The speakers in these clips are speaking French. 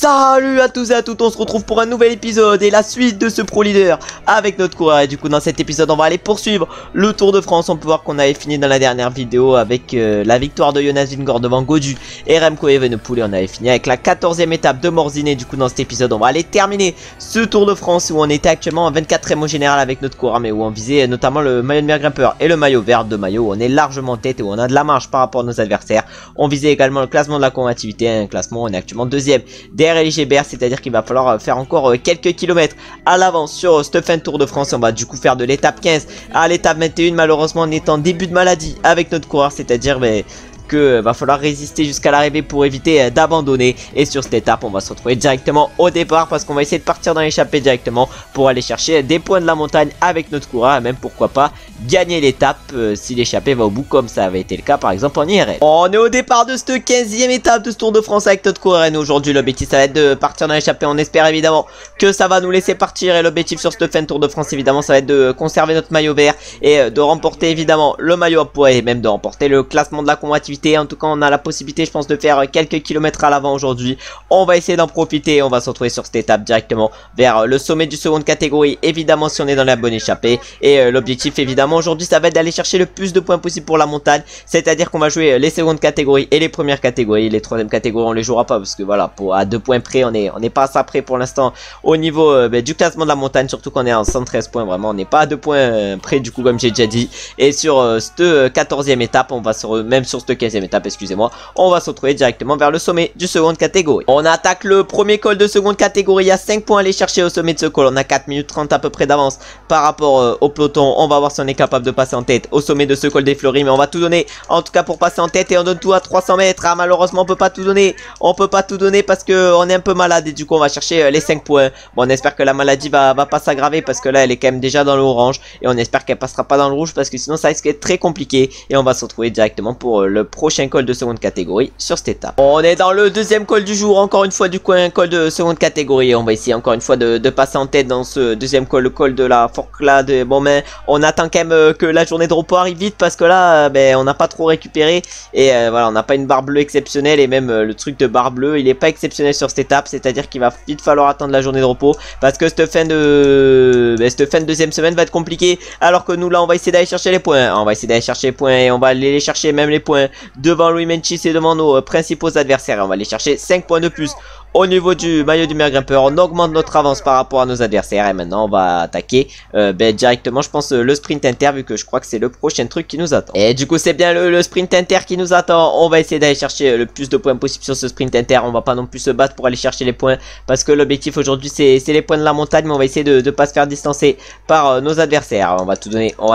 Salut à tous et à toutes, on se retrouve pour un nouvel épisode et la suite de ce Pro Leader avec notre coureur. Et du coup dans cet épisode on va aller poursuivre le Tour de France. On peut voir qu'on avait fini dans la dernière vidéo avec la victoire de Jonas Vingegaard devant Godu et Remco Evenepoel. Et on avait fini avec la 14e étape de Morzine. Et du coup dans cet épisode on va aller terminer ce Tour de France où on était actuellement en 24e au général avec notre coureur, mais où on visait notamment le maillot de meilleur grimpeur et le maillot vert, de maillot où on est largement en tête et où on a de la marge par rapport à nos adversaires. On visait également le classement de la combativité, un classement où on est actuellement deuxième derrière Gilbert, c'est-à-dire qu'il va falloir faire encore quelques kilomètres à l'avance sur cette fin de Tour de France. On va du coup faire de l'étape 15 à l'étape 21, malheureusement on est en début de maladie avec notre coureur, c'est-à-dire que va falloir résister jusqu'à l'arrivée pour éviter d'abandonner. Et sur cette étape on va se retrouver directement au départ parce qu'on va essayer de partir dans l'échappée directement pour aller chercher des points de la montagne avec notre coureur et même pourquoi pas gagner l'étape si l'échappée va au bout comme ça avait été le cas par exemple en IRL. On est au départ de cette 15e étape de ce Tour de France avec notre coureur et aujourd'hui l'objectif ça va être de partir dans l'échappée. On espère évidemment que ça va nous laisser partir et l'objectif sur cette fin de Tour de France évidemment ça va être de conserver notre maillot vert et de remporter évidemment le maillot à poids et même de remporter le classement de la combativité. En tout cas on a la possibilité je pense de faire quelques kilomètres à l'avant aujourd'hui. On va essayer d'en profiter et on va se retrouver sur cette étape directement vers le sommet du seconde catégorie évidemment si on est dans la bonne échappée. Et l'objectif évidemment aujourd'hui ça va être d'aller chercher le plus de points possible pour la montagne, c'est à dire qu'on va jouer les secondes catégories et les premières catégories. Les troisième catégories on les jouera pas parce que voilà, à 2 points près on n'est pas à ça près pour l'instant au niveau du classement de la montagne, surtout qu'on est en 113 points, vraiment on n'est pas à 2 points près du coup comme j'ai déjà dit. Et sur cette 14e étape on va même sur cette 15e étape excusez-moi, on va se retrouver directement vers le sommet du seconde catégorie. On attaque le premier col de seconde catégorie, il y a 5 points à aller chercher au sommet de ce col. On a 4 minutes 30 à peu près d'avance par rapport au peloton. On va voir si on est capable de passer en tête au sommet de ce col des Fleuries, mais on va tout donner en tout cas pour passer en tête et on donne tout à 300 mètres. Ah malheureusement on peut pas tout donner, parce que on est un peu malade et du coup on va chercher les 5 points. Bon on espère que la maladie va pas s'aggraver parce que là elle est quand même déjà dans l'orange et on espère qu'elle passera pas dans le rouge parce que sinon ça risque d'être très compliqué et on va se retrouver directement pour le prochain col de seconde catégorie sur cette étape. On est dans le deuxième col du jour, encore une fois du coup un col de seconde catégorie et on va essayer encore une fois de passer en tête dans ce deuxième col, le col de la Forclaz. Bon mais on attend quand même que la journée de repos arrive vite parce que là on n'a pas trop récupéré et voilà on n'a pas une barre bleue exceptionnelle et même le truc de barre bleue il est pas exceptionnel sur cette étape, c'est à dire qu'il va vite falloir attendre la journée de repos parce que cette fin de deuxième semaine va être compliquée alors que nous là on va essayer d'aller chercher les points. On va essayer d'aller chercher les points et on va aller les chercher même les points devant Louis Menchis et devant nos principaux adversaires. On va aller chercher 5 points de plus au niveau du maillot du meilleur grimpeur. On augmente notre avance par rapport à nos adversaires et maintenant on va attaquer directement je pense le sprint inter vu que je crois que c'est le prochain truc qui nous attend. Et du coup c'est bien le sprint inter qui nous attend. On va essayer d'aller chercher le plus de points possible sur ce sprint inter. On va pas non plus se battre pour aller chercher les points parce que l'objectif aujourd'hui c'est les points de la montagne, mais on va essayer de pas se faire distancer par nos adversaires. On va tout donner, on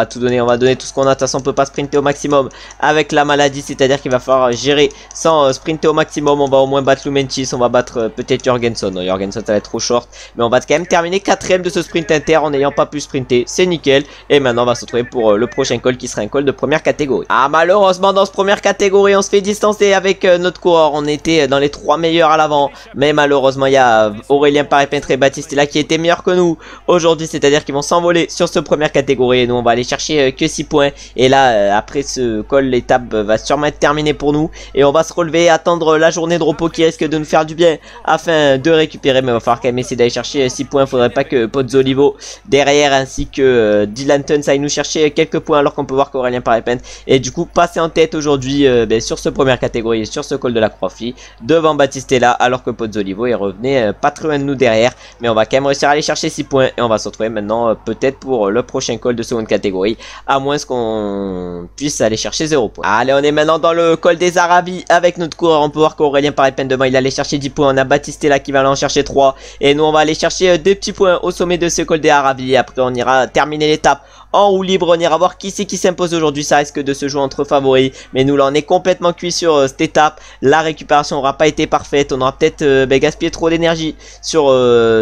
va donner tout ce qu'on a. De toute façon on peut pas sprinter au maximum avec la maladie, c'est à dire qu'il va falloir gérer sans sprinter au maximum. On va au moins battre Lumenchis, on va battre peut-être Jorgenson. Non, Jorgenson ça va être trop short, mais on va quand même terminer 4ème de ce sprint inter en n'ayant pas pu sprinter, c'est nickel. Et maintenant on va se retrouver pour le prochain col qui sera un col de première catégorie. Ah malheureusement dans ce première catégorie on se fait distancer avec notre coureur. On était dans les 3 meilleurs à l'avant, mais malheureusement il y a Aurélien Paré-Peintre et Baptiste là qui étaient meilleurs que nous aujourd'hui, c'est à dire qu'ils vont s'envoler sur cette première catégorie et nous on va aller chercher que 6 points. Et là après ce col l'étape va sûrement être terminée pour nous et on va se relever, attendre la journée de repos qui risque de nous faire du bien afin de récupérer, mais il va falloir quand même essayer d'aller chercher 6 points. Faudrait pas que Pozzolivo derrière ainsi que Dylan Tuns aille nous chercher quelques points alors qu'on peut voir qu'Aurélien Paré-Peintre et du coup passer en tête aujourd'hui sur ce première catégorie, sur ce col de la Croix-Fille devant Battistella, alors que Pozzolivo est revenu pas très loin de nous derrière, mais on va quand même réussir à aller chercher 6 points et on va se retrouver maintenant peut-être pour le prochain col de seconde catégorie, à moins qu'on puisse aller chercher 0 points. Allez on est maintenant dans le col des Arabies avec notre coureur. On peut voir qu'Aurélien Paré-Peintre devant il allait chercher 10 points, on a Battistella qui va aller en chercher 3 et nous on va aller chercher des petits points au sommet de ce col des Arabies. Après on ira terminer l'étape en roue libre, on ira voir qui c'est qui s'impose aujourd'hui. Ça risque de se jouer entre favoris, mais nous là on est complètement cuit sur cette étape. La récupération aura pas été parfaite, on aura peut-être gaspillé trop d'énergie sur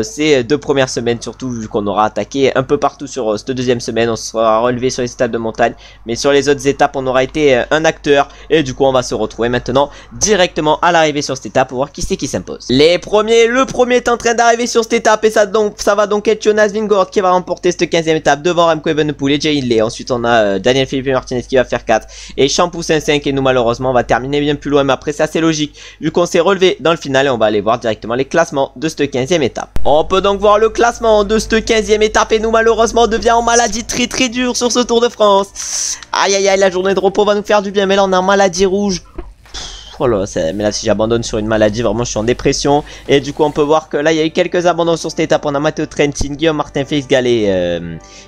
ces 2 premières semaines, surtout vu qu'on aura attaqué un peu partout sur cette deuxième semaine. On se sera relevé sur les étapes de montagne, mais sur les autres étapes on aura été un acteur et du coup on va se retrouver maintenant directement à l'arrivée sur cette étape pour voir qui c'est qui s'impose. Le premier est en train d'arriver sur cette étape et ça va donc être Jonas Vingegaard qui va remporter cette 15e étape devant Remco Evenepoel Evenepoel et Jay Hindley. Ensuite on a Daniel Felipe Martinez qui va faire 4 et Champoussin 5 et nous malheureusement on va terminer bien plus loin, mais après c'est assez logique vu qu'on s'est relevé dans le final et on va aller voir directement les classements de cette 15e étape. On peut donc voir le classement de cette 15e étape et nous malheureusement on devient en maladie très dure sur ce Tour de France. Aïe aïe aïe, la journée de repos va nous faire du bien, mais là on est en maladie rouge. Oh là, mais là si j'abandonne sur une maladie, vraiment je suis en dépression. Et du coup on peut voir que là il y a eu quelques abandons sur cette étape. On a Matteo Trentin, Guillaume Martin, Félix Gallet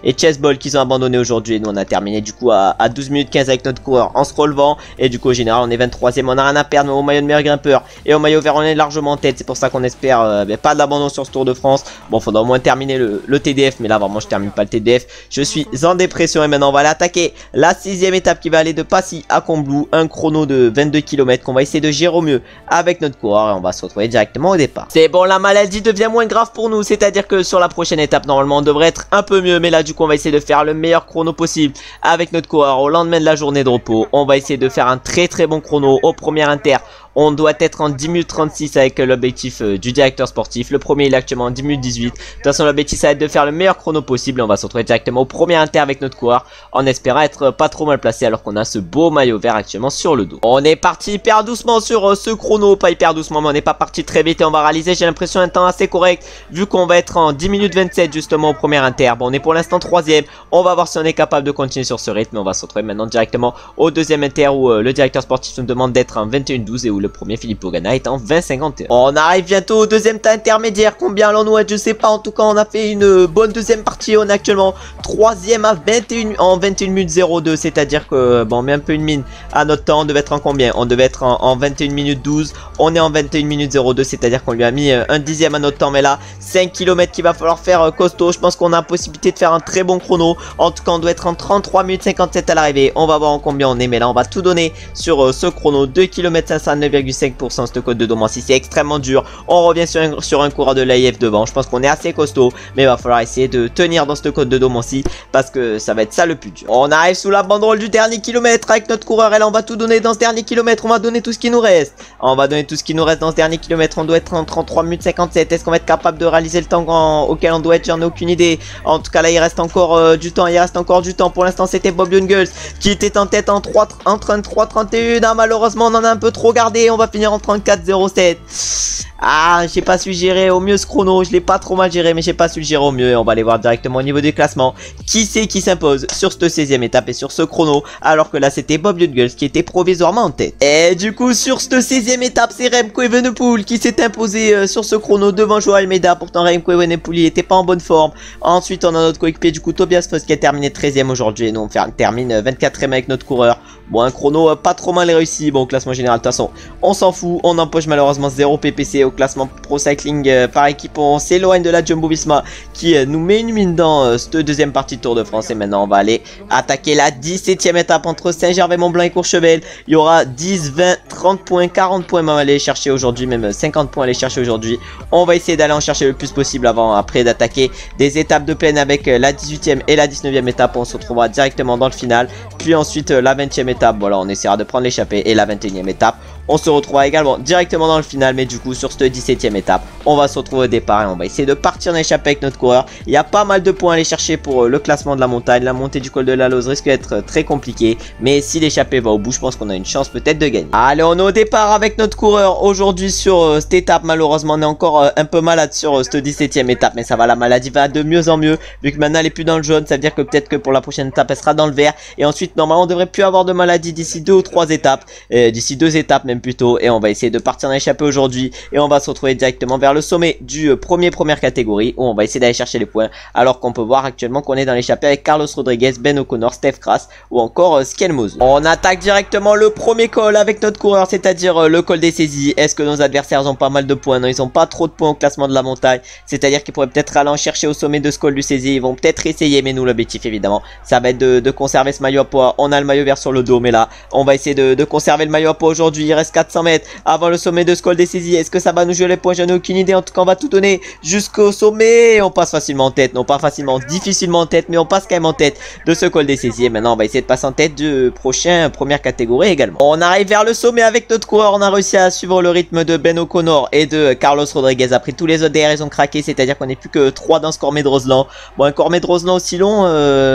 et Chessball qui ont abandonné aujourd'hui. Et nous on a terminé du coup à 12 minutes 15 avec notre coureur en se relevant. Et du coup au général on est 23ème, on a rien à perdre. Mais au maillot de meilleur grimpeur et au maillot vert on est largement en tête. C'est pour ça qu'on espère pas d'abandon sur ce Tour de France. Bon, faudra au moins terminer le TDF, mais là vraiment je termine pas le TDF. Je suis en dépression et maintenant on va aller attaquer la 6ème étape qui va aller de Passy à Combloux. Un chrono de 22 km qu'on va essayer de gérer au mieux avec notre coureur et on va se retrouver directement au départ. C'est bon, la maladie devient moins grave pour nous, c'est à dire que sur la prochaine étape normalement on devrait être un peu mieux, mais là du coup on va essayer de faire le meilleur chrono possible avec notre coureur au lendemain de la journée de repos. On va essayer de faire un très bon chrono au premier inter. On doit être en 10 minutes 36 avec l'objectif du directeur sportif. Le premier il est actuellement en 10 minutes 18. De toute façon l'objectif ça va être de faire le meilleur chrono possible. On va se retrouver directement au premier inter avec notre coureur en espérant être pas trop mal placé alors qu'on a ce beau maillot vert actuellement sur le dos. On est parti hyper doucement sur ce chrono, pas hyper doucement mais on n'est pas parti très vite et on va réaliser, j'ai l'impression, un temps assez correct vu qu'on va être en 10 minutes 27 justement au premier inter. Bon, on est pour l'instant 3ème, on va voir si on est capable de continuer sur ce rythme. On va se retrouver maintenant directement au deuxième inter où le directeur sportif nous demande d'être en 21-12 et où le premier Philippe Ogana est en 20-51. On arrive bientôt au deuxième temps intermédiaire. Combien allons-nous être? Je sais pas, en tout cas on a fait une bonne deuxième partie. On est actuellement 3ème à 21 en 21 minutes 02, c'est à dire que bon, on met un peu une mine à notre temps. On devait être en combien? On devait être en 21 minutes 12, on est en 21 minutes 02, c'est à dire qu'on lui a mis un dixième à notre temps. Mais là 5 km qu'il va falloir faire costaud. Je pense qu'on a la possibilité de faire un très bon chrono. En tout cas on doit être en 33 minutes 57 à l'arrivée. On va voir en combien on est, mais là on va tout donner sur ce chrono. 2 km 500, 9,5%. Cette côte de Domancy, c'est extrêmement dur. On revient sur un coureur de l'AIF devant. Je pense qu'on est assez costaud, mais il va falloir essayer de tenir dans cette côte de Domancy parce que ça va être ça le plus dur. On arrive sous la banderole du dernier kilomètre avec notre coureur et là on va tout donner dans ce dernier kilomètre. On va donner tout ce qui nous reste. On va donner tout ce qui nous reste dans ce dernier kilomètre. On doit être en 33 minutes 57. Est-ce qu'on va être capable de réaliser le temps auquel on doit être? J'en ai aucune idée. En tout cas là il reste encore du temps. Il reste encore du temps. Pour l'instant c'était Bob Jungels qui était en tête en 33-31. Ah, malheureusement on en a un peu trop gardé. On va finir en 34-07. Ah, j'ai pas su gérer au mieux ce chrono. Je l'ai pas trop mal géré, mais j'ai pas su le gérer au mieux. Et on va aller voir directement au niveau des classements qui c'est qui s'impose sur cette 16ème étape et sur ce chrono. Alors que là c'était Bob Jungels qui était provisoirement en tête. Et du coup sur cette 16ème étape c'est Remco Evenepoel qui s'est imposé sur ce chrono devant Joao Almeida. Pourtant Remco Evenepoel il était pas en bonne forme. Ensuite on a notre coéquipier du coup Tobias Foss qui a terminé 13ème aujourd'hui. Et nous on termine 24ème avec notre coureur. Bon, un chrono pas trop mal réussi. Bon, classement général, de toute façon, on s'en fout. On empoche malheureusement 0 PPC au classement Pro Cycling par équipe. On s'éloigne de la Jumbo Visma qui nous met une mine dans cette deuxième partie de Tour de France. Et maintenant, on va aller attaquer la 17ème étape entre Saint-Gervais-Mont-Blanc et Courchevel. Il y aura 10, 20, 30 points, 40 points à aller chercher aujourd'hui, même 50 points à aller chercher aujourd'hui. On va essayer d'aller en chercher le plus possible après d'attaquer des étapes de plaine avec la 18ème et la 19ème étape. On se retrouvera directement dans le final. Puis ensuite, la 20ème étape. Voilà, on essaiera de prendre l'échappée et la 21ème étape. On se retrouvera également directement dans le final, mais du coup sur cette 17ème étape, on va se retrouver au départ et on va essayer de partir en échappée avec notre coureur. Il y a pas mal de points à aller chercher pour le classement de la montagne. La montée du col de la Lose risque d'être très compliquée, mais si l'échappée va au bout, je pense qu'on a une chance peut-être de gagner. Allez, on est au départ avec notre coureur aujourd'hui sur cette étape. Malheureusement, on est encore un peu malade sur cette 17ème étape, mais ça va, la maladie va de mieux en mieux. Vu que maintenant elle est plus dans le jaune, ça veut dire que peut-être que pour la prochaine étape, elle sera dans le vert. Et ensuite, normalement, on devrait plus avoir de maladie d'ici 2 ou 3 étapes, d'ici 2 étapes même plutôt. Et on va essayer de partir en échappée aujourd'hui et on va se retrouver directement vers le sommet du première catégorie où on va essayer d'aller chercher les points, alors qu'on peut voir actuellement qu'on est dans l'échappée avec Carlos Rodriguez, Ben O'Connor, Steph Kras ou encore Skelmose. On attaque directement le premier col avec notre coureur, c'est-à-dire le col des saisies. Est-ce que nos adversaires ont pas mal de points? Non, ils ont pas trop de points au classement de la montagne, c'est-à-dire qu'ils pourraient peut-être aller en chercher au sommet de ce col du saisie. Ils vont peut-être essayer, mais nous l'objectif évidemment ça va être de conserver ce maillot à poids. On a le maillot vert sur le dos, mais là on va essayer de conserver le maillot à poids aujourd'hui. Il reste 400 mètres avant le sommet de ce col des saisies. Est-ce que ça va nous jouer les points? J'en ai aucune idée. En tout cas, on va tout donner jusqu'au sommet. Et on passe facilement en tête. Non, pas facilement, difficilement en tête, mais on passe quand même en tête de ce col des saisies. Et maintenant, on va essayer de passer en tête du prochain première catégorie également. On arrive vers le sommet avec notre coureur. On a réussi à suivre le rythme de Ben O'Connor et de Carlos Rodriguez. Après, tous les autres derrière, ils ont craqué. C'est-à-dire qu'on n'est plus que 3 dans ce Cormet de Roseland. Bon, un Cormet de Roseland aussi long,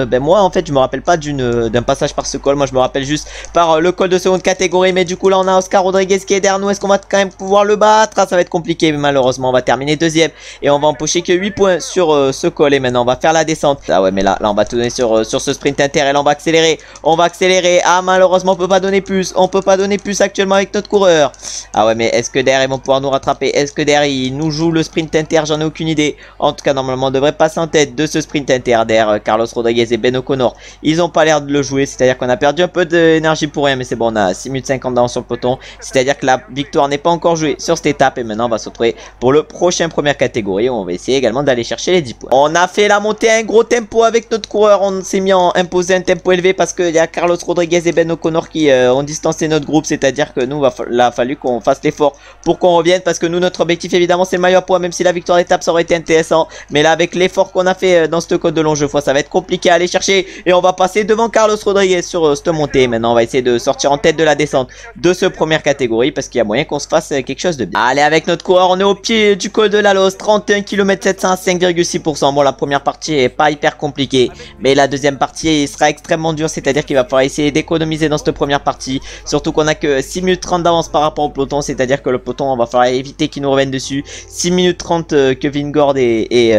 ben moi, en fait, je me rappelle pas d'un passage par ce col. Moi, je me rappelle juste par le col de seconde catégorie. Mais du coup, là, on a Oscar Rodriguez qui est derrière nous. Est-ce qu'on va quand même pouvoir le battre? Ah, ça va être compliqué, mais malheureusement, on va terminer deuxième. Et on va empocher que 8 points sur ce col. Et maintenant, on va faire la descente. Ah ouais, mais là on va tout donner sur ce sprint inter. Et là, on va accélérer. On va accélérer. Ah, malheureusement, on peut pas donner plus. On peut pas donner plus actuellement avec notre coureur. Ah ouais, mais est-ce que derrière, ils vont pouvoir nous rattraper? Est-ce que derrière, ils nous jouent le sprint inter? J'en ai aucune idée. En tout cas, normalement, on devrait passer en tête de ce sprint inter derrière Carlos Rodriguez et Ben O'Connor. Ils ont pas l'air de le jouer. C'est-à-dire qu'on a perdu un peu d'énergie pour rien. Mais c'est bon, on a 6 minutes 50 d'avance sur le peloton. C'est-à-dire que la victoire n'est pas encore jouée sur cette étape. Et maintenant, on va se retrouver pour le prochain première catégorie. On va essayer également d'aller chercher les 10 points. On a fait la montée à un gros tempo avec notre coureur. On s'est mis à imposer un tempo élevé parce qu'il y a Carlos Rodriguez et Ben O'Connor qui ont distancé notre groupe. C'est-à-dire que nous, il a fallu qu'on fasse l'effort pour qu'on revienne. Parce que nous, notre objectif, évidemment, c'est le maillot à poids. Même si la victoire d'étape, ça aurait été intéressant. Mais là, avec l'effort qu'on a fait dans ce code de long jeu, ça va être compliqué à aller chercher. Et on va passer devant Carlos Rodriguez sur cette montée. Maintenant, on va essayer de sortir en tête de la descente de ce première catégorie. Parce qu'il y a moyen qu'on se fasse quelque chose de bien. Allez, avec notre coureur, on est au pied du col de la Loze. 31 km 700 à 5,6%. Bon, la première partie est pas hyper compliquée. Mais la deuxième partie sera extrêmement dure. C'est-à-dire qu'il va falloir essayer d'économiser dans cette première partie. Surtout qu'on a que 6 minutes 30 d'avance par rapport au peloton. C'est-à-dire que le peloton, on va falloir éviter qu'il nous revienne dessus. 6 minutes 30 que Vingord et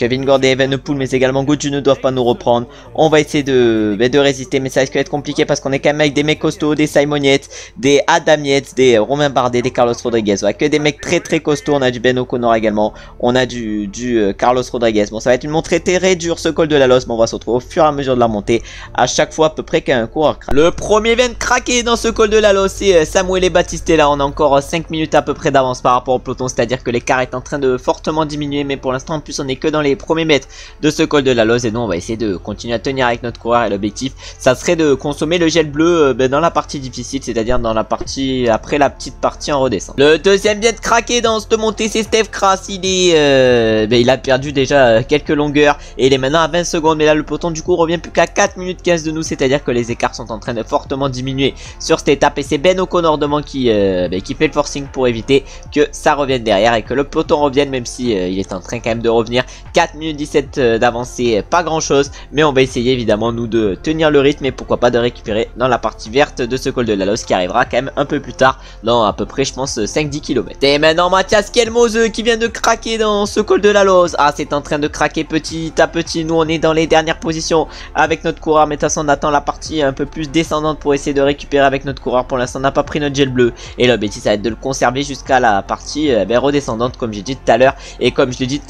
Evenepoel, mais également Gaudu ne doivent pas nous reprendre. On va essayer de résister. Mais ça risque d'être compliqué parce qu'on est quand même avec des mecs costauds, des Simon Yates, des Adam Yates, des Romain Bardet, des Carlos Rodriguez. On a que des mecs très costauds. On a du Ben O'Connor également. On a du Carlos Rodriguez. Bon, ça va être une montée très dure ce col de la Loze, mais on va se retrouver au fur et à mesure de la montée. À chaque fois à peu près qu'un coureur craque. Le premier vient de craquer dans ce col de la Loze, c'est Samuel et Baptiste. Là, on a encore 5 minutes à peu près d'avance par rapport au peloton. C'est-à-dire que l'écart est en train de fortement diminuer. Mais pour l'instant, en plus, on est que dans les premiers mètres de ce col de la Loze. Et nous, on va essayer de continuer à tenir avec notre coureur. Et l'objectif, ça serait de consommer le gel bleu dans la partie difficile. C'est-à-dire dans la partie après la petite partie en redescente. Le deuxième vient de craquer dans cette montée, c'est Steph Kras. Il a perdu déjà quelques longueurs. Et il est maintenant à 20 secondes. Mais là, le peloton du coup revient plus qu'à 4 minutes 15 de nous. C'est-à-dire que les écarts sont en train de fortement diminuer sur cette étape. Et c'est Ben O'Connor devant qui fait le forcing pour éviter que ça revienne derrière. Et que le peloton revienne, même si il est en train quand même de revenir. 4 minutes 17 d'avancée, pas grand chose. Mais on va essayer évidemment nous de tenir le rythme. Et pourquoi pas de récupérer dans la partie verte de ce col de la Loze qui arrivera quand même un peu plus tard. Dans à peu près je pense 5-10 km. Et maintenant Mathias Kelmose qui vient de craquer dans ce col de la Loze. Ah, c'est en train de craquer petit à petit. Nous on est dans les dernières positions avec notre coureur. Mais de toute façon on attend la partie un peu plus descendante pour essayer de récupérer avec notre coureur. Pour l'instant on n'a pas pris notre gel bleu. Et l'objectif ça va être de le conserver jusqu'à la partie redescendante comme j'ai dit tout à l'heure. Et comme je l'ai dit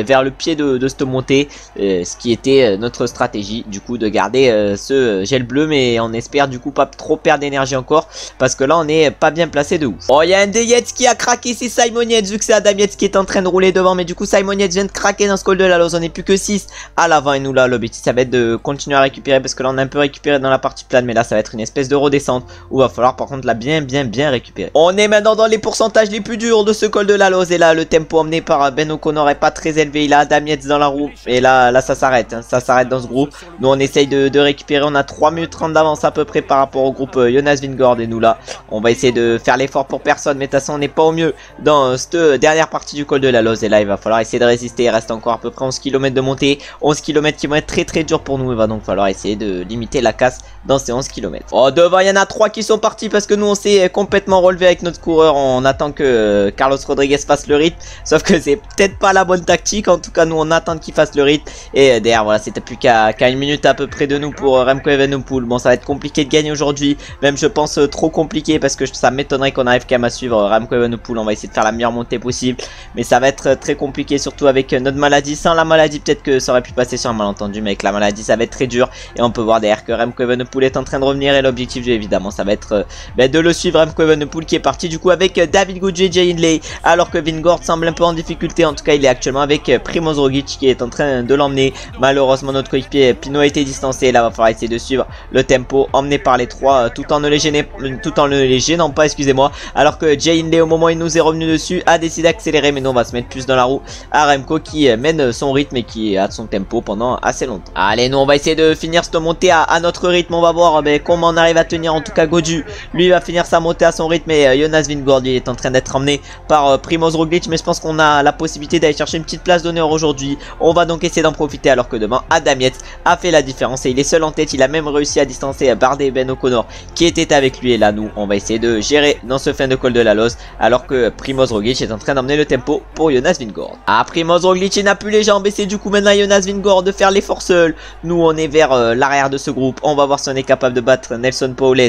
vers le pied de cette montée. Ce qui était notre stratégie du coup de garder ce gel bleu. Mais on espère du coup pas trop perdre d'énergie encore. Parce que là on est pas bien placé de ouf. Oh, il y a un des Yates qui a craqué, c'est Simon Yates, vu que c'est Adam Yates qui est en train de rouler devant. Mais du coup Simon Yates vient de craquer dans ce col de la Loze. On n'est plus que 6 à l'avant. Et nous là l'objectif ça va être de continuer à récupérer. Parce que là on a un peu récupéré dans la partie plane. Mais là ça va être une espèce de redescente où il va falloir par contre la bien récupérer. On est maintenant dans les pourcentages les plus durs de ce col de la Loze. Et là le tempo emmené par Ben O'Connor est pas très élevé. Il a Adam Yates dans la roue. Et là ça s'arrête hein. Ça s'arrête dans ce groupe. Nous on essaye de récupérer. On a 3 minutes 30 d'avance à peu près par rapport au groupe Jonas Vingord. Et nous là on va essayer de faire l'effort pour personne. Mais de toute façon on n'est pas au mieux dans cette dernière partie du col de la Loze. Et là il va falloir essayer de résister. Il reste encore à peu près 11 km de montée. 11 km qui vont être très durs pour nous. Il va donc falloir essayer de limiter la casse dans ces 11 km. Oh, devant il y en a 3 qui sont partis. Parce que nous on s'est complètement relevé avec notre coureur. On attend que Carlos Rodriguez fasse le rythme. Sauf que c'est peut-être pas la bonne tactique. En tout cas nous on attend qu'il fasse le rythme. Et derrière voilà c'était plus qu'à une minute à peu près de nous pour Remco Evenepoel. Bon ça va être compliqué de gagner aujourd'hui. Même je pense trop compliqué. Parce que ça m'étonnerait qu'on arrive quand même à suivre Remco Evenepoel. On va essayer de faire la meilleure montée possible. Mais ça va être très compliqué. Surtout avec notre maladie. Sans la maladie peut-être que ça aurait pu passer sur un malentendu. Mais avec la maladie ça va être très dur. Et on peut voir derrière que Remco Evenepoel est en train de revenir. Et l'objectif évidemment ça va être de le suivre. Remco Evenepoel qui est parti du coup avec David Gaudu et Jay Hindley. Alors que Vingord semble un peu en difficulté. En tout cas il est actuellement avec Primoz Roglic qui est en train de l'emmener. Malheureusement notre coéquipier Pinot a été distancé. Là va falloir essayer de suivre le tempo emmené par les trois tout en ne les gênant pas, excusez-moi. Alors que Jay Hindley au moment où il nous est revenu dessus a décidé d'accélérer, mais nous on va se mettre plus dans la roue à Remco qui mène son rythme et qui a son tempo pendant assez longtemps. Allez, nous on va essayer de finir cette montée à notre rythme. On va voir comment on arrive à tenir. En tout cas Godu lui va finir sa montée à son rythme et Jonas Vingegaard il est en train d'être emmené par Primoz Roglic, mais je pense qu'on a la possibilité d'aller chercher une petite place d'honneur aujourd'hui. On va donc essayer d'en profiter alors que demain Adam Yates a fait la différence et il est seul en tête. Il a même réussi à distancer Bardet et Ben O'Connor qui était avec lui, et là nous on va essayer de gérer dans ce fin de col de la Loze alors que Primoz Roglic est en train d'emmener le tempo pour Jonas Vingegaard. Ah, Primoz Roglic il n'a plus les jambes et c'est du coup maintenant Jonas Vingegaard de faire l'effort seul. Nous on est vers l'arrière de ce groupe. On va voir si on est capable de battre Nelson Paules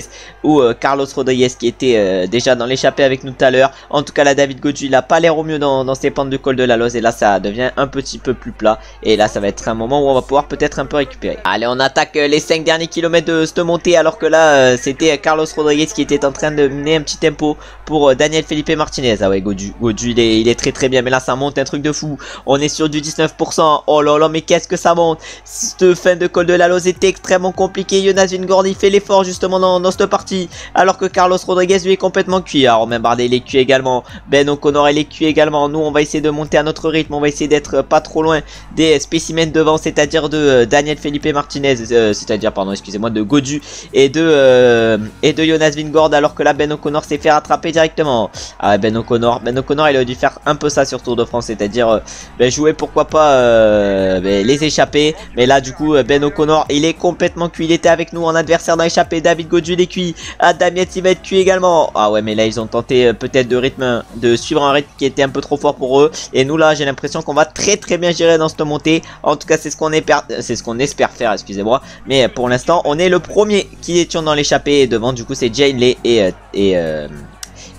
ou Carlos Rodriguez qui était déjà dans l'échappée avec nous tout à l'heure. En tout cas là David Godu il a pas l'air au mieux dans ces pentes de col de la Loze, et là ça devient un petit peu plus plat et là ça va être un moment où on va pouvoir peut-être un peu récupérer. Allez, on attaque les 5 derniers kilomètres de cette montée alors que là c'était Carlos Rodriguez qui était en train de mener un petit tempo pour Daniel Felipe Martinez. Ah ouais, Godu il est très bien, mais là ça monte un truc de fou. On est sur du 19%. Oh là là, mais qu'est-ce que ça monte. Cette fin de col de la Loze était extrêmement compliquée. Jonas Vingegaard il fait l'effort justement dans cette partie alors que Carlos Rodriguez lui est complètement cuit. Alors même Bardet il est cuit également, Ben O'Connor il est cuit également. Nous on va essayer de monter à notre rythme, on va essayer d'être pas trop loin des spécimens devant, c'est-à-dire de Daniel Felipe Martinez, c'est-à-dire pardon excusez-moi de Godu et de Jonas Vingegaard, alors que là Ben O'Connor s'est fait rattraper directement. Ah, Ben O'Connor il a dû faire un peu ça sur Tour de France, c'est-à-dire jouer pourquoi pas les échappées, mais là du coup Ben O'Connor il est complètement cuit. Il était avec nous en adversaire dans l'échappée. David Godu il est cuit, Adam Yates il va être cuit également. Ah ouais, mais là ils ont tenté peut-être de suivre un rythme qui était un peu trop fort pour eux, et nous là j'ai l'impression qu'on va très bien gérer dans cette montée. En tout cas c'est ce qu'on espère faire, excusez-moi, mais pour l'instant on est le premier qui est dans l'échappée, et devant du coup c'est Jay Hindley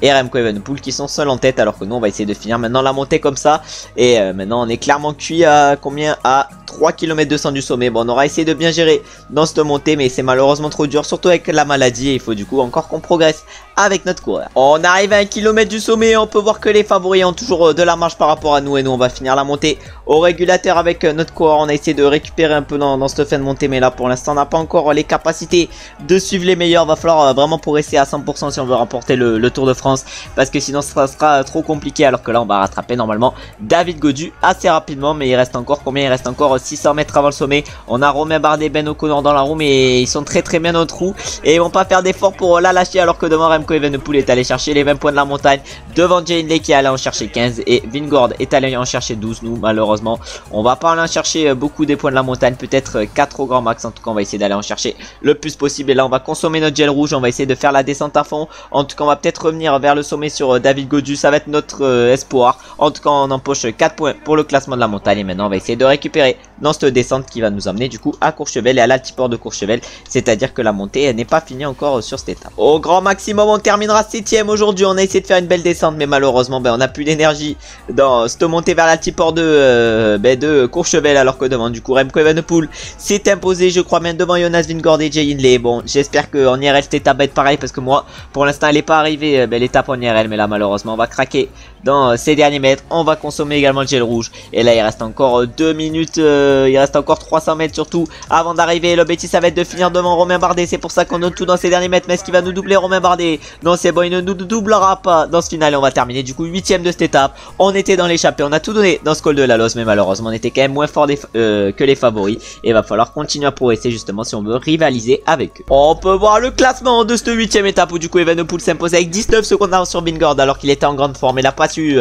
et Remco Evenepoel qui sont seuls en tête, alors que nous on va essayer de finir maintenant la montée comme ça. Et maintenant on est clairement cuit à combien, à 3 km 200 du sommet. Bon, on aura essayé de bien gérer dans cette montée, mais c'est malheureusement trop dur, surtout avec la maladie, et il faut du coup encore qu'on progresse avec notre coureur. On arrive à 1 km du sommet, on peut voir que les favoris ont toujours de la marge par rapport à nous, et nous on va finir la montée au régulateur avec notre coureur. On a essayé de récupérer un peu dans cette fin de montée, mais là pour l'instant on n'a pas encore les capacités de suivre les meilleurs. Va falloir vraiment progresser à 100% si on veut remporter le Tour de France, parce que sinon ça sera trop compliqué, alors que là on va rattraper normalement David Godu assez rapidement. Mais il reste encore combien? Il reste encore 600 mètres avant le sommet. On a Romain Bardet, Ben O'Connor dans la roue, mais ils sont très bien dans notre roue et ils vont pas faire d'efforts pour la lâcher, alors que devant Remco Evenepoel est allé chercher les 20 points de la montagne, devant Jay Hindley qui est allé en chercher 15 et Vingegaard est allé en chercher 12. Nous malheureusement on va pas aller en chercher beaucoup des points de la montagne, peut-être 4 au grand max. En tout cas on va essayer d'aller en chercher le plus possible, et là on va consommer notre gel rouge, on va essayer de faire la descente à fond. En tout cas on va peut-être revenir vers le sommet sur David Godu, ça va être notre espoir. En tout cas on empoche 4 points pour le classement de la montagne, et maintenant on va essayer de récupérer dans cette descente qui va nous emmener du coup à Courchevel et à l'altiport de Courchevel, c'est-à-dire que la montée n'est pas finie encore sur cette étape. Au grand maximum on terminera 7ème aujourd'hui. On a essayé de faire une belle descente, mais malheureusement on n'a plus d'énergie dans cette montée vers l'altiport de Courchevel, alors que devant du coup Remco Evenepoel s'est imposé, je crois même devant Jonas Vingegaard et Jay Hindley. Bon, j'espère qu'en IRL cette étape va être pareil, parce que moi pour l'instant elle n'est pas arrivée l'étape en IRL, mais là malheureusement on va craquer dans ces derniers mètres. On va consommer également le gel rouge, et là il reste encore 2 minutes, il reste encore 300 mètres surtout avant d'arriver. L'objectif ça va être de finir devant Romain Bardet, c'est pour ça qu'on note tout dans ces derniers mètres. Mais est-ce qu'il va nous doubler Romain Bardet? Non, c'est bon, il ne nous doublera pas dans ce final, et on va terminer du coup 8ème de cette étape. On était dans l'échappée, on a tout donné dans ce col de la Loze, mais malheureusement on était quand même moins fort que les favoris, et il va falloir continuer à progresser justement si on veut rivaliser avec eux. On peut voir le classement de cette 8ème étape où du coup Evenepoel s'impose avec 19 secondes d'avance sur Vingegaard, alors qu'il était en grande forme. Il n'a pas su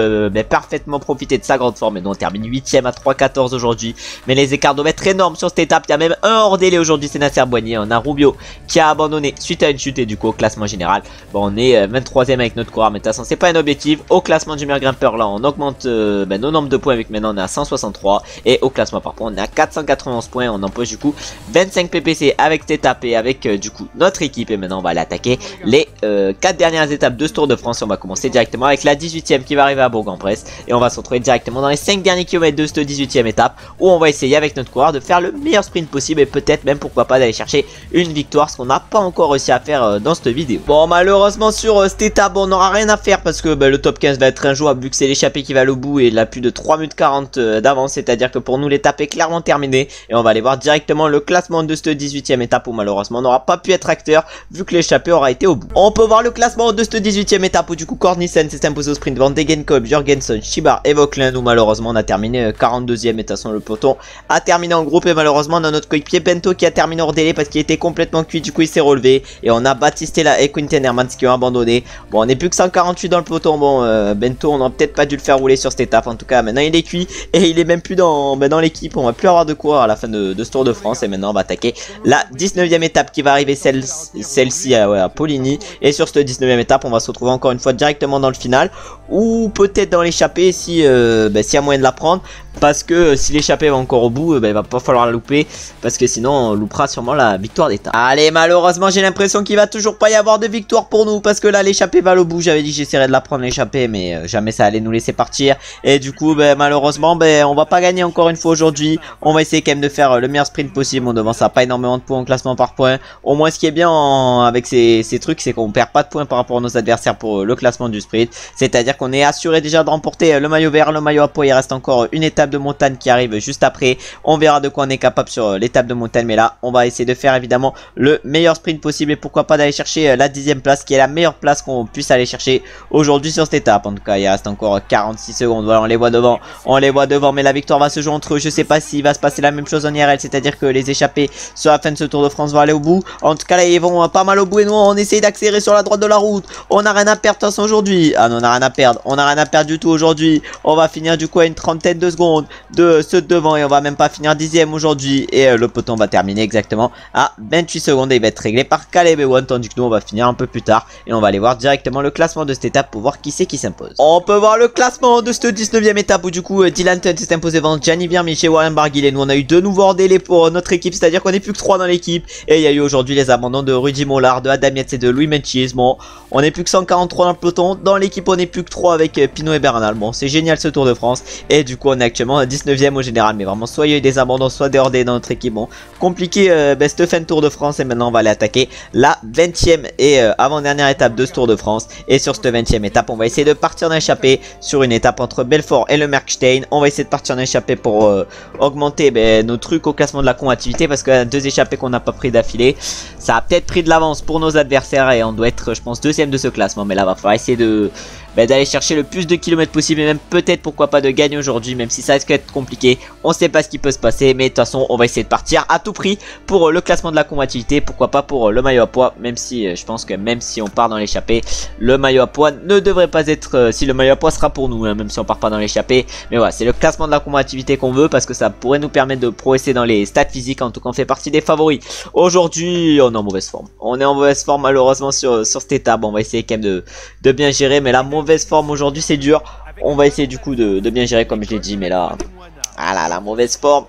parfaitement profiter de sa grande forme, et donc on termine 8ème à 3,14 aujourd'hui, mais les écarts doivent être énormes sur cette étape. Il y a même un hors délai aujourd'hui, c'est Nasser Boigny. On a Rubio qui a abandonné suite à une chute, et du coup au classement général bon, on est 23ème avec notre coureur, mais de toute façon c'est pas un objectif. Au classement du meilleur grimpeur là on augmente nos nombres de points, avec maintenant on est à 163, et au classement par contre on est à 491 points. On empoche du coup 25 PPC avec cette étape et avec du coup notre équipe, et maintenant on va aller attaquer les 4 dernières étapes de ce Tour de France. On va commencer directement avec la 18ème qui va arriver à Bourg-en-Bresse, et on va se retrouver directement dans les 5 derniers kilomètres de cette 18ème étape, où on va essayer essayer avec notre coureur de faire le meilleur sprint possible et peut-être même pourquoi pas d'aller chercher une victoire, ce qu'on n'a pas encore réussi à faire dans cette vidéo. Bon, malheureusement sur cette étape on n'aura rien à faire parce que le top 15 va être injouable vu que c'est l'échappée qui va au bout et il a plus de 3 minutes 40 d'avance, c'est à dire que pour nous l'étape est clairement terminée et on va aller voir directement le classement de cette 18e étape où malheureusement on n'aura pas pu être acteur vu que l'échappée aura été au bout. On peut voir le classement de cette 18e étape où du coup Cornissen s'est imposé au sprint devant Degenkolb, Jorgensen, Chibar et Vauquelin, où malheureusement on a terminé 42e et de toute façon le peloton a terminé en groupe et malheureusement on a notre coéquipier Bento qui a terminé hors délai parce qu'il était complètement cuit, du coup il s'est relevé et on a Battistella et Quinten Hermans qui ont abandonné. Bon, on n'est plus que 148 dans le peloton. Bon, Bento on n'a peut-être pas dû le faire rouler sur cette étape, en tout cas maintenant il est cuit et il est même plus dans l'équipe, on va plus avoir de quoi à la fin de ce Tour de France et maintenant on va attaquer la 19e étape qui va arriver celle-ci à Poligny et sur cette 19e étape on va se retrouver encore une fois directement dans le final ou peut-être dans l'échappée si s'il y a moyen de la prendre, parce que si l'échappée va encore au bout, il va pas falloir la louper parce que sinon on loupera sûrement la victoire d'étape. Allez, malheureusement j'ai l'impression qu'il va toujours pas y avoir de victoire pour nous parce que là l'échappée va au bout. J'avais dit que j'essaierais de la prendre l'échappée mais jamais ça allait nous laisser partir et du coup malheureusement on va pas gagner encore une fois aujourd'hui. On va essayer quand même de faire le meilleur sprint possible. On devance à pas énormément de points en classement par points. Au moins ce qui est bien avec ces trucs c'est qu'on perd pas de points par rapport à nos adversaires pour le classement du sprint, c'est à dire qu'on est assuré déjà de remporter le maillot vert, le maillot à poids. Il reste encore une étape de montagne qui arrive juste après, on verra de quoi on est capable sur l'étape de montagne, mais là on va essayer de faire évidemment le meilleur sprint possible et pourquoi pas d'aller chercher la 10e place qui est la meilleure place qu'on puisse aller chercher aujourd'hui sur cette étape. En tout cas il reste encore 46 secondes, voilà, on les voit devant, mais la victoire va se jouer entre eux. Je sais pas s'il va se passer la même chose en IRL, c'est à dire que les échappés sur la fin de ce Tour de France vont aller au bout. En tout cas là ils vont pas mal au bout et nous on essaye d'accélérer sur la droite de la route. On n'a rien à perdre de toute façon aujourd'hui. Ah non, on n'a rien à perdre, on n'a rien à perdre du tout aujourd'hui. On va finir du coup à une trentaine de secondes de ceux de devant et on va même pas finir 10e aujourd'hui et le peloton va terminer exactement à 28 secondes et il va être réglé par Caleb Ewan, tandis que nous on va finir un peu plus tard et on va aller voir directement le classement de cette étape pour voir qui c'est qui s'impose. On peut voir le classement de cette 19e étape où du coup Dylan Tunt s'est imposé devant Gianni Vermeersch et Warren Barguil et nous on a eu deux nouveaux hors délai pour notre équipe, c'est à dire qu'on est plus que 3 dans l'équipe et il y a eu aujourd'hui les abandons de Rudy Mollard, de Adam Yates et de Louis Menchis. Bon, on est plus que 143 dans le peloton, dans l'équipe on est plus que 3 avec Pinot et Bernal. Bon, c'est génial ce Tour de France et du coup on est actuellement 19e au général, mais vraiment soit il y a eu des abandons soit des hors délai dans notre équipe. Bon, compliqué cette fin de Tour de France et maintenant on va aller attaquer la 20e et avant-dernière étape de ce Tour de France et sur cette 20e étape on va essayer de partir en échappée sur une étape entre Belfort et le Merckstein. On va essayer de partir en échappée pour augmenter nos trucs au classement de la combativité parce que 2 échappées qu'on n'a pas pris d'affilée, ça a peut-être pris de l'avance pour nos adversaires et on doit être je pense 2e de ce classement, mais là va falloir essayer de d'aller chercher le plus de kilomètres possible et même peut-être pourquoi pas de gagner aujourd'hui, même si ça risque d'être compliqué. On sait pas ce qui peut se passer, mais de toute façon on va essayer de partir à tout prix pour le classement de la combativité, pourquoi pas pour le maillot à poids, même si je pense que même si on part dans l'échappée, le maillot à poids ne devrait pas être, si le maillot à poids sera pour nous, hein, même si on part pas dans l'échappée. Mais voilà, c'est le classement de la combativité qu'on veut parce que ça pourrait nous permettre de progresser dans les stats physiques. En tout cas on fait partie des favoris. Aujourd'hui on est en mauvaise forme, on est en mauvaise forme malheureusement sur cette étape. On va essayer quand même de bien gérer, mais la mauvaise forme aujourd'hui c'est dur. On va essayer du coup de bien gérer comme je l'ai dit, mais là voilà, la mauvaise forme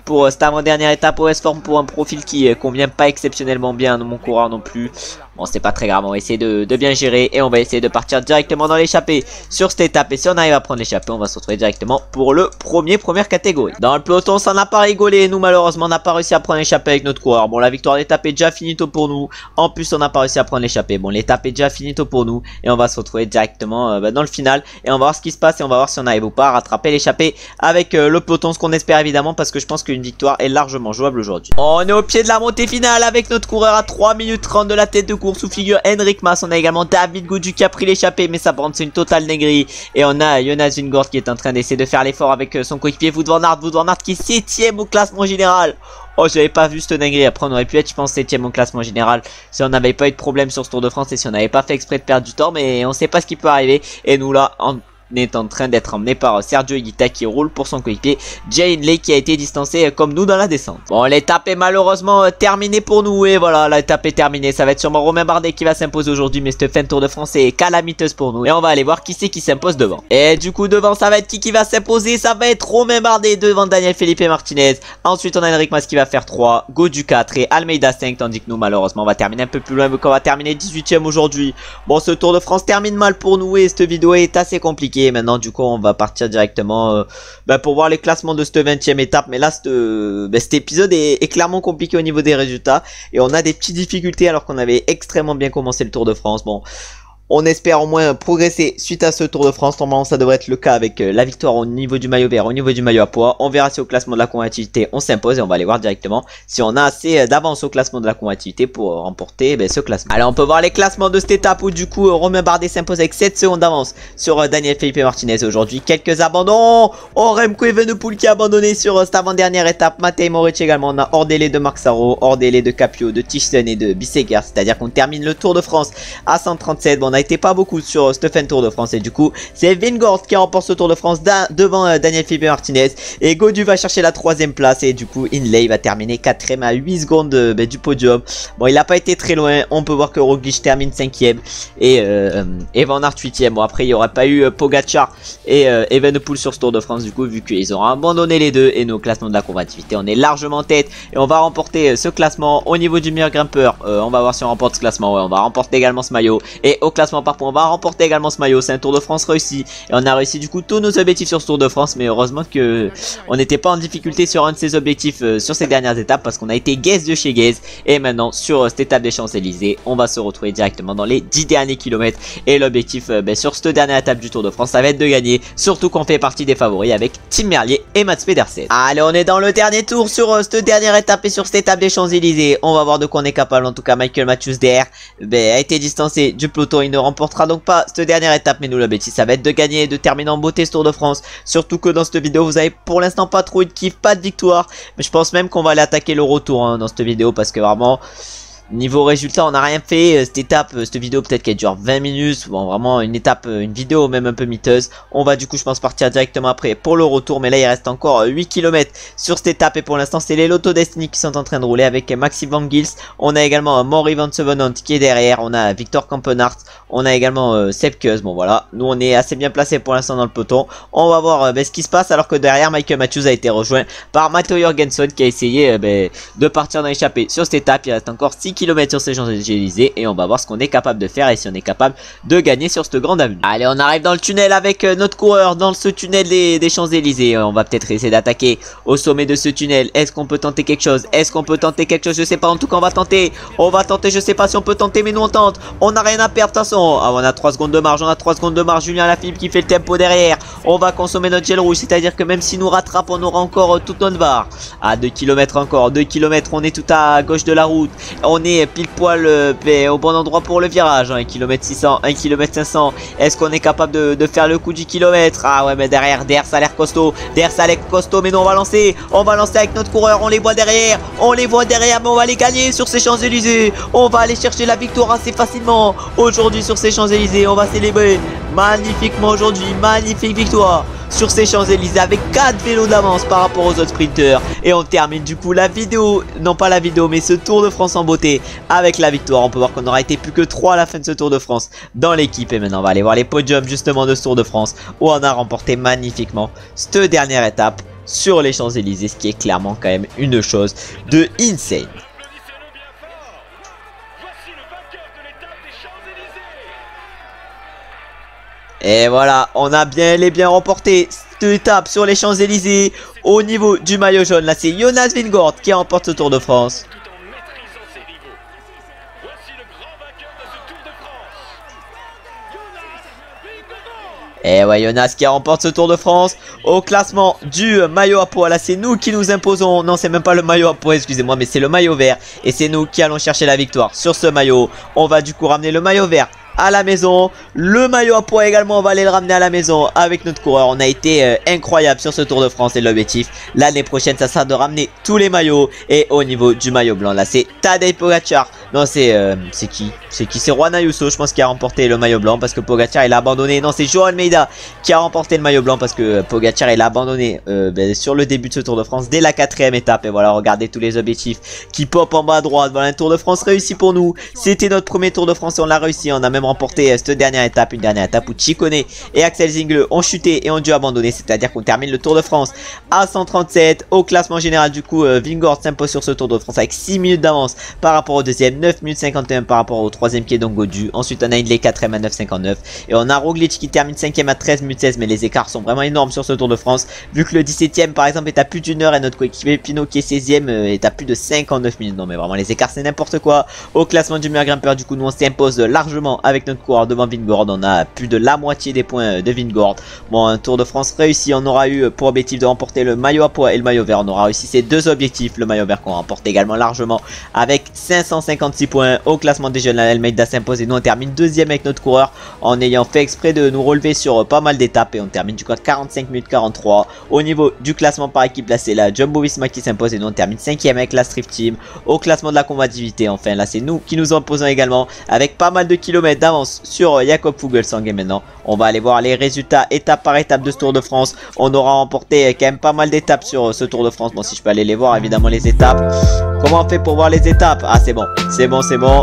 pour cette avant-dernière étape, mauvaise forme pour un profil qui convient pas exceptionnellement bien à mon coureur non plus. Bon, c'est pas très grave, on va essayer de bien gérer et on va essayer de partir directement dans l'échappée sur cette étape. Et si on arrive à prendre l'échappée, on va se retrouver directement pour le première catégorie. Dans le peloton, ça n'a pas rigolé. Nous, malheureusement, on n'a pas réussi à prendre l'échappée avec notre coureur. Bon, la victoire d'étape est déjà finito pour nous. En plus, on n'a pas réussi à prendre l'échappée. Bon, l'étape est déjà finito pour nous et on va se retrouver directement dans le final. Et on va voir ce qui se passe et on va voir si on arrive ou pas à rattraper l'échappée avec le peloton, ce qu'on espère évidemment parce que je pense qu'une victoire est largement jouable aujourd'hui. On est au pied de la montée finale avec notre coureur à 3 minutes 30 de la tête de course où figure Henrik Mas. On a également David Gaudu qui a pris l'échappée, mais ça prend c'est une totale négrie. Et on a Jonas Vingegaard qui est en train d'essayer de faire l'effort avec son coéquipier Wout van Aert. Wout van Aert qui est 7ème au classement général. Oh, j'avais pas vu cette dinguerie. Après on aurait pu être je pense 7ème au classement général si on n'avait pas eu de problème sur ce Tour de France et si on n'avait pas fait exprès de perdre du temps, mais on sait pas ce qui peut arriver. Et nous là est en train d'être emmené par Sergio Higuita qui roule pour son coéquipier Jay Hindley qui a été distancé comme nous dans la descente. Bon, l'étape est malheureusement terminée pour nous et voilà, l'étape est terminée. Ça va être sûrement Romain Bardet qui va s'imposer aujourd'hui, mais cette fin de Tour de France est calamiteuse pour nous et on va aller voir qui c'est qui s'impose devant. Et du coup devant ça va être qui va s'imposer? Ça va être Romain Bardet devant Daniel Felipe Martinez. Ensuite on a Henrik Mas qui va faire 3, Gaudu 4 et Almeida 5, tandis que nous malheureusement on va terminer un peu plus loin vu qu'on va terminer 18ème aujourd'hui. Bon, ce Tour de France termine mal pour nous et cette vidéo est assez compliquée. qualifiés. Maintenant du coup on va partir directement pour voir les classements de cette 20e étape. Mais là cet épisode est clairement compliqué au niveau des résultats. Et on a des petites difficultés alors qu'on avait extrêmement bien commencé le Tour de France. Bon, on espère au moins progresser suite à ce Tour de France. Normalement ça devrait être le cas avec la victoire au niveau du maillot vert, au niveau du maillot à pois. On verra si au classement de la combativité on s'impose et on va aller voir directement si on a assez d'avance au classement de la combativité pour remporter ce classement. Allez, on peut voir les classements de cette étape où du coup Romain Bardet s'impose avec 7 secondes d'avance sur Daniel Felipe Martinez aujourd'hui. Quelques abandons. Oh, Remco Evenepoel qui a abandonné sur cette avant-dernière étape. Matej Moric également. On a hors délai de Marc Sarro, hors délai de Capio, de Thyssen et de Bisseguer. C'est-à-dire qu'on termine le Tour de France à 137. Bon, on a été pas beaucoup sur Stephen Tour de France et du coup c'est Vingord qui remporte ce Tour de France devant Daniel Felipe Martinez et Gaudu va chercher la 3ème place et du coup Hindley va terminer 4ème à 8 secondes du podium. Bon, il n'a pas été très loin, on peut voir que Roglic termine 5ème et Van Aert 8ème. Bon, après il n'y aurait pas eu Pogacar et Evenepoel sur ce Tour de France du coup vu qu'ils auront abandonné les deux. Et nos classements de la combativité on est largement en tête et on va remporter ce classement. Au niveau du meilleur grimpeur on va voir si on remporte ce classement. Ouais, on va remporter également ce maillot et au classement par points on va remporter également ce maillot. C'est un Tour de France réussi et on a réussi du coup tous nos objectifs sur ce Tour de France. Mais heureusement que on n'était pas en difficulté sur un de ces objectifs sur ces dernières étapes parce qu'on a été Guez de chez Guez. Et maintenant sur cette étape des Champs-Élysées on va se retrouver directement dans les 10 derniers kilomètres. Et l'objectif sur cette dernière étape du Tour de France ça va être de gagner, surtout qu'on fait partie des favoris avec Tim Merlier et Mats Pedersen. Allez, on est dans le dernier tour sur cette dernière étape et sur cette étape des Champs-Élysées. On va voir de quoi on est capable. En tout cas Michael Matthews derrière a été distancé du peloton, il ne remportera donc pas cette dernière étape. Mais nous l'objectif ça va être de gagner, de terminer en beauté ce Tour de France. Surtout que dans cette vidéo vous avez pour l'instant pas trop eu de kiff, pas de victoire. Mais je pense même qu'on va aller attaquer le retour dans cette vidéo parce que vraiment niveau résultat on n'a rien fait. Cette étape, cette vidéo peut-être qu'elle dure 20 minutes. Bon, vraiment une étape, une vidéo même un peu miteuse. On va du coup je pense partir directement après pour le retour. Mais là il reste encore 8 km sur cette étape. Et pour l'instant c'est les Lotto Destiny qui sont en train de rouler avec Maxime Van Gils. On a également Maury Van Sevenant qui est derrière. On a Victor Kampenhardt. On a également Sepp Kuss. Bon voilà, nous on est assez bien placé pour l'instant dans le peloton. On va voir ce qui se passe alors que derrière Michael Matthews a été rejoint par Matteo Jorgensen qui a essayé de partir dans l'échappée sur cette étape. Il reste encore 6 km sur ces Champs-Élysées et on va voir ce qu'on est capable de faire et si on est capable de gagner sur cette grande avenue. Allez, on arrive dans le tunnel avec notre coureur dans ce tunnel des Champs-Élysées. On va peut-être essayer d'attaquer au sommet de ce tunnel. Est-ce qu'on peut tenter quelque chose? Est-ce qu'on peut tenter quelque chose? Je sais pas, en tout cas on va tenter. On va tenter, je sais pas si on peut tenter mais nous on tente. On n'a rien à perdre de toute façon. Ah, on a 3 secondes de marge, on a 3 secondes de marge. Julien Lafilippe qui fait le tempo derrière. On va consommer notre gel rouge, c'est-à-dire que même s'il nous rattrape on aura encore toute notre barre. À 2 km encore, 2 km, on est tout à gauche de la route. On est pile poil au bon endroit pour le virage. 1 km 600, 1 km 500. Est-ce qu'on est capable de faire le coup du kilomètre? Ah ouais, mais derrière ça a l'air costaud. Derrière ça a l'air costaud, mais nous on va lancer. On va lancer avec notre coureur, on les voit derrière. On les voit derrière, mais on va les gagner sur ces Champs-Élysées. On va aller chercher la victoire assez facilement aujourd'hui sur ces Champs-Élysées. On va célébrer magnifiquement aujourd'hui. Magnifique victoire sur ces Champs-Élysées avec 4 vélos d'avance par rapport aux autres sprinteurs. Et on termine du coup la vidéo, non pas la vidéo mais ce Tour de France en beauté avec la victoire. On peut voir qu'on aura été plus que 3 à la fin de ce Tour de France dans l'équipe. Et maintenant on va aller voir les podiums justement de ce Tour de France où on a remporté magnifiquement cette dernière étape sur les Champs-Élysées, ce qui est clairement quand même une chose de insane. Et voilà, on a bien remporté cette étape sur les Champs-Élysées. Au niveau du maillot jaune, là c'est Jonas Vingord qui remporte ce Tour de France. Et ouais, Jonas qui remporte ce Tour de France. Au classement du maillot à pois, là c'est nous qui nous imposons. Non, c'est même pas le maillot à pois, excusez-moi, mais c'est le maillot vert. Et c'est nous qui allons chercher la victoire sur ce maillot. On va du coup ramener le maillot vert à la maison. Le maillot à pois également, on va aller le ramener à la maison avec notre coureur. On a été incroyable sur ce Tour de France et l'objectif l'année prochaine ça sera de ramener tous les maillots. Et au niveau du maillot blanc là c'est Tadej Pogacar. Non, c'est qui c'est Juan Ayuso je pense qui a remporté le maillot blanc parce que Pogacar il a abandonné. Non, c'est Joao Almeida qui a remporté le maillot blanc parce que Pogacar il a abandonné sur le début de ce Tour de France dès la 4ème étape. Et voilà, regardez tous les objectifs qui pop en bas à droite. Voilà, un Tour de France réussi pour nous. C'était notre premier Tour de France et on l'a réussi. On a même remporté cette dernière étape, une dernière étape où Ciccone et Axel Zingle ont chuté et ont dû abandonner. C'est-à-dire qu'on termine le Tour de France à 137. Au classement général du coup Vingord s'impose sur ce Tour de France avec 6 minutes d'avance par rapport au deuxième. 9 minutes 51 par rapport au 3ème qui est donc Godu. Ensuite on a Hindley 4ème à 9,59 et on a Roglic qui termine 5ème à 13 minutes 16, mais les écarts sont vraiment énormes sur ce Tour de France vu que le 17ème par exemple est à plus d'une heure et notre coéquipier Pinot qui est 16ème est à plus de 59 minutes. Non mais vraiment les écarts c'est n'importe quoi. Au classement du meilleur grimpeur du coup nous on s'impose largement avec notre coureur devant Vingegaard. On a plus de la moitié des points de Vingegaard. Bon, un Tour de France réussi. On aura eu pour objectif de remporter le maillot à pois et le maillot vert. On aura réussi ces deux objectifs. Le maillot vert qu'on remporte également largement avec 556 points. Au classement des jeunes, Almeida s'impose et nous on termine deuxième avec notre coureur en ayant fait exprès de nous relever sur pas mal d'étapes et on termine du coup à 45 minutes 43. Au niveau du classement par équipe, là c'est la Jumbo Visma qui s'impose et nous on termine 5ème avec la Strift Team. Au classement de la combativité, enfin là c'est nous qui nous imposons également avec pas mal de kilomètres d'avance sur Jakob Fuglsang. Et maintenant on va aller voir les résultats étape par étape de ce Tour de France. On aura remporté quand même pas mal d'étapes sur ce Tour de France. Bon, si je peux aller les voir évidemment les étapes. Comment on fait pour voir les étapes? Ah c'est bon, c'est bon, c'est bon.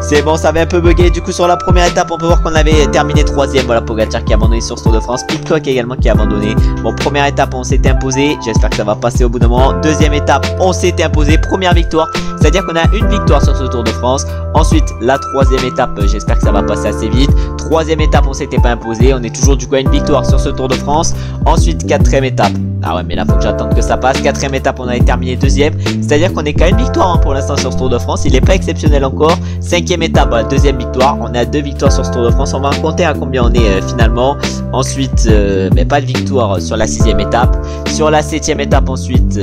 C'est bon, ça avait un peu bugué. Du coup, sur la première étape, on peut voir qu'on avait terminé 3ème. Voilà, Pogacar qui a abandonné sur ce Tour de France. Pitcock également qui a abandonné. Bon, première étape, on s'était imposé. J'espère que ça va passer au bout d'un moment. Deuxième étape, on s'était imposé. Première victoire. C'est-à-dire qu'on a une victoire sur ce Tour de France. Ensuite, la troisième étape, j'espère que ça va passer assez vite. Troisième étape, on s'était pas imposé. On est toujours du coup à une victoire sur ce Tour de France. Ensuite, quatrième étape. Ah ouais, mais là, faut que j'attende que ça passe. Quatrième étape, on avait terminé deuxième. C'est-à-dire qu'on est qu'à une victoire hein, pour l'instant sur ce Tour de France. Il n'est pas exceptionnel encore. Cinquième étape, voilà, deuxième victoire. On est à 2 victoires sur ce Tour de France. On va compter à combien on est finalement. Ensuite, mais pas de victoire sur la 6ème étape. Sur la 7ème étape, ensuite,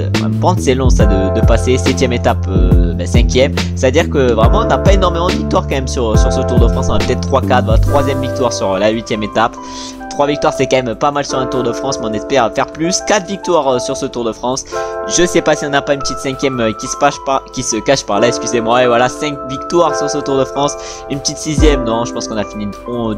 c'est long ça de passer. 7ème étape, 5ème. C'est-à-dire que vraiment, on n'a pas énormément de victoires quand même sur ce Tour de France. On a peut-être 3-4. Voilà, 3ème victoire sur la 8ème étape. 3 victoires c'est quand même pas mal sur un Tour de France, mais on espère faire plus. 4 victoires sur ce Tour de France. Je sais pas si on n'a pas une petite 5ème qui se cache par là, excusez-moi. Et voilà, 5 victoires sur ce Tour de France. Une petite 6ème, non, je pense qu'on a fini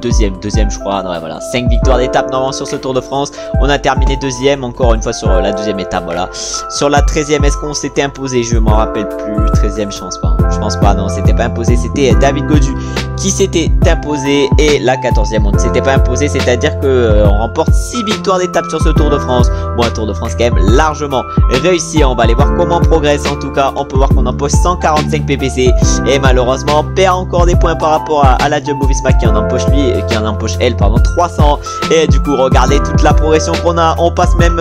deuxième je crois. Non, ouais, voilà, 5 victoires d'étape normalement sur ce Tour de France. On a terminé deuxième encore une fois sur la 2ème étape, voilà. Sur la 13ème, est-ce qu'on s'était imposé? Je m'en rappelle plus. 13ème, je pense pas. Je pense pas, non, c'était pas imposé. C'était David Godu qui s'était imposé. Et la 14ème, on ne s'était pas imposé, c'est-à-dire que on remporte 6 victoires d'étape sur ce Tour de France. Bon, un Tour de France quand même largement réussi. On va aller voir comment on progresse. En tout cas, on peut voir qu'on empoche 145 PPC et malheureusement on perd encore des points par rapport à la Jumbo Visma qui en empoche elle, pardon, 300. Et du coup, regardez toute la progression qu'on a. On passe même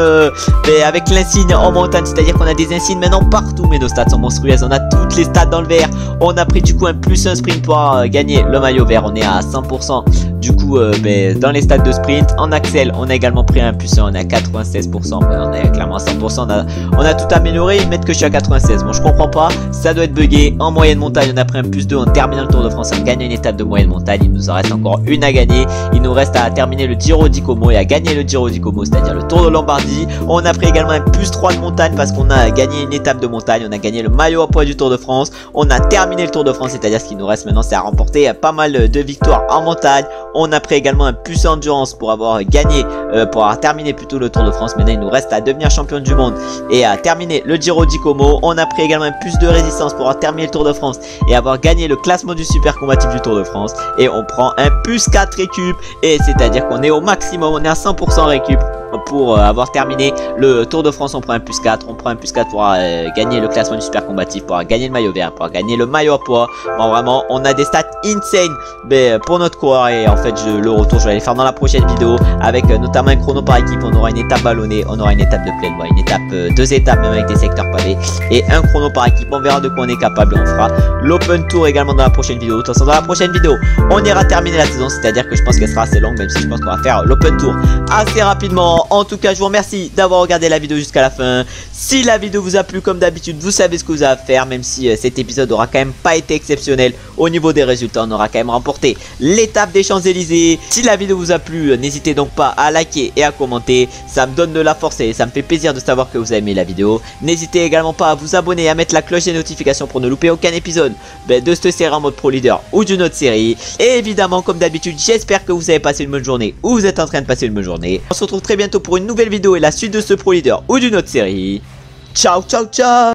avec l'insigne en montagne, c'est-à-dire qu'on a des insignes maintenant partout. Mais nos stats sont monstrueuses. On a toutes les stats dans le vert. On a pris du coup un +1 sprint pour gagner le maillot vert. On est à 100%. Du coup, dans les stats de sprint, en Axel, on a également pris un +1, on est à 96%. On est clairement à 100%. On a tout amélioré. Ils mettent que je suis à 96. Bon, je comprends pas. Ça doit être bugué. En moyenne montagne, on a pris un +2 en terminant le Tour de France. On gagne une étape de moyenne montagne. Il nous en reste encore une à gagner. Il nous reste à terminer le Giro di Como et à gagner le Giro di Como, c'est-à-dire le Tour de Lombardie. On a pris également un +3 de montagne parce qu'on a gagné une étape de montagne. On a gagné le maillot à pois du Tour de France. On a terminé le Tour de France, c'est-à-dire ce qui nous reste maintenant, c'est à remporter pas mal de victoires en montagne. On a pris également un +1 endurance pour avoir gagné, pour avoir terminé plutôt le Tour de France. Maintenant, il nous reste à devenir champion du monde et à terminer le Giro di Como. On a pris également un +2 résistance pour avoir terminé le Tour de France et avoir gagné le classement du super combatif du Tour de France. Et on prend un +4 récup, et c'est-à-dire qu'on est au maximum, on est à 100% récup. Pour avoir terminé le Tour de France, on prend un +4. On prend un +4 pour gagner le classement du super combatif, pour gagner le maillot vert, pour gagner le maillot à pois. Bon, vraiment, on a des stats insane pour notre coureur. Et en fait, le retour, je vais aller faire dans la prochaine vidéo avec notamment un chrono par équipe. On aura une étape ballonnée, on aura une étape de plaine, une étape, 2 étapes même avec des secteurs pavés et un chrono par équipe. On verra de quoi on est capable. On fera l'open tour également dans la prochaine vidéo. De toute façon, dans la prochaine vidéo, on ira terminer la saison, c'est-à-dire que je pense qu'elle sera assez longue, même si je pense qu'on va faire l'open tour assez rapidement. En tout cas, je vous remercie d'avoir regardé la vidéo jusqu'à la fin. Si la vidéo vous a plu, comme d'habitude, vous savez ce que vous avez à faire. Même si cet épisode aura quand même pas été exceptionnel au niveau des résultats, on aura quand même remporté l'étape des Champs-Élysées. Si la vidéo vous a plu, n'hésitez donc pas à liker et à commenter. Ça me donne de la force et ça me fait plaisir de savoir que vous avez aimé la vidéo. N'hésitez également pas à vous abonner et à mettre la cloche des notifications pour ne louper aucun épisode de cette série en mode Pro Leader ou d'une autre série. Et évidemment, comme d'habitude, j'espère que vous avez passé une bonne journée ou vous êtes en train de passer une bonne journée. On se retrouve très bientôt pour une nouvelle vidéo et la suite de ce Pro Leader ou d'une autre série. Ciao, ciao, ciao!